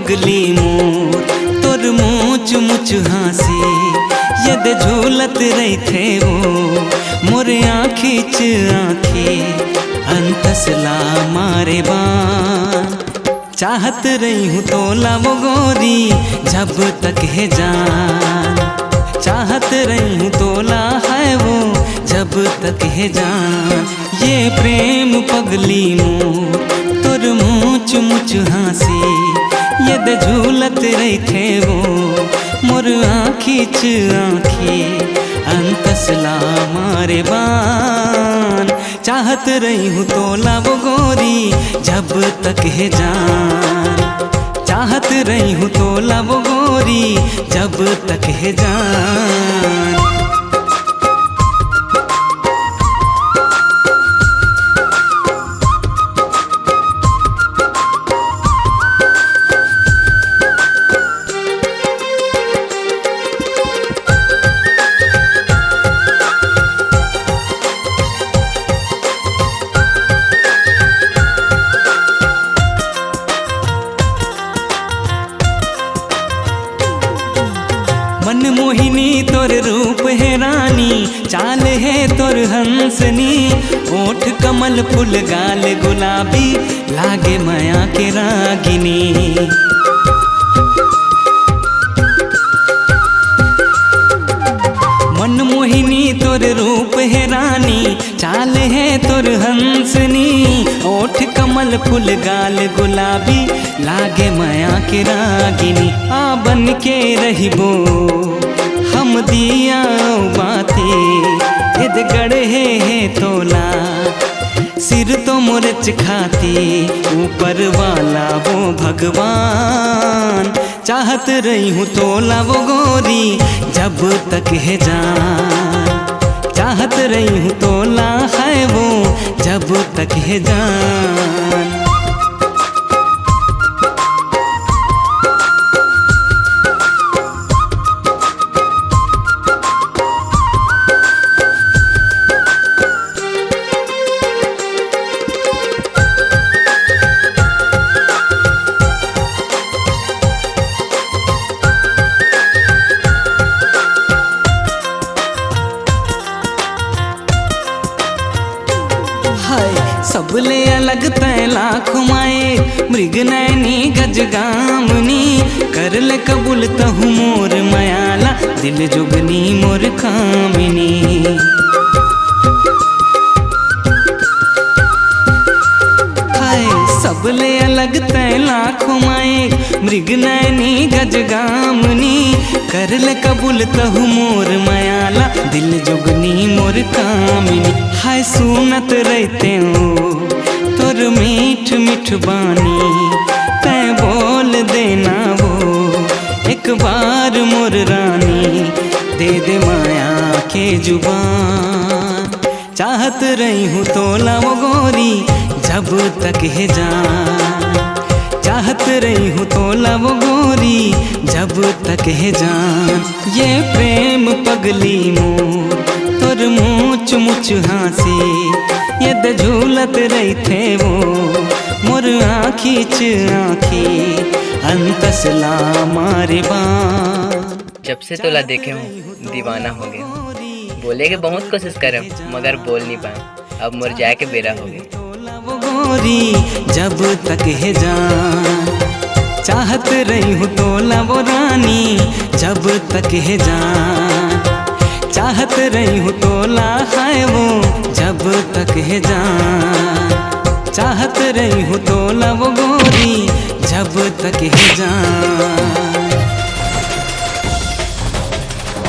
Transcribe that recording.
पगली मोर तोर मूच मुच हाँसी यद झूलत रही थे वो मोर आँखी च आँखी अंतसला मारे बान। चाहत रही हूँ तोला वो गोरी जब तक है जान, चाहत रही हूँ तोला है वो जब तक है जान। ये प्रेम पगली मोर तोर मूच मुच हाँसी यद झूलत रही थे वो मोर आँखी च आँखी अंतसला मारे बान। चाहत रही हूँ तोला वो गोरी जब तक है जान, चाहत रही हूँ तोला वो गोरी जब तक है जान। मन मोहिनी तोर रूप है रानी, चाल है तोर हंसनी, ओठ कमल फूल गाल गुलाबी लागे माया के रागिनी। मन मोहिनी तोर रूप है रानी, चाल है तोर हंसनी, ओठ कमल फूल गाल गुलाबी लागे माया के रागिनी। आ बन के रहिबो हम दिया बातें यद गढ़े है तोला सिर तो मुरच खाती ऊपर वाला वो भगवान। चाहत रही हूँ तोला वो गोरी जब तक है जान, चाहत रही हूँ तोला है वो जब तक है जान। सबले अलग तय लाख माए मृग नैनी गज गामनी, कर ले कबूल तहु मोर मयाला दिल जुगनी मोर कामिनी। हाय सबले अलग तय लाख माए मृग नैनी गज गामनी, कर ले कबूल तहु मोर मयाला दिल जुगनी मोर कामिनी। हाय सुनत रहते हो तोर मीठ मीठ बानी, तै बोल देना वो एक बार मोर रानी, दे दे माया के जुबान। चाहत रही हूँ तोला वो गोरी जब तक है जान, चाहत रही हूँ तोला वो गोरी जब तक है जान। ये प्रेम पगली मोर तोर मूच मुच हाँसी यद झूलत रही थे वो मोर आँखी च आँखी अंतसला मारे बान। जब से तोला देखे हूँ दीवाना हो गया, बोले के बहुत कोशिश करे मगर बोल नहीं पाए, अब मोर जाए के बेरा हो गया। वो गोरी जब तक है जान, चाहत रही हूँ तोला वो रानी जब तक है जान, चाहत रही हूँ तोला है वो जब तक है जान, चाहत रही हूँ तोला वो गोरी जब तक है जान।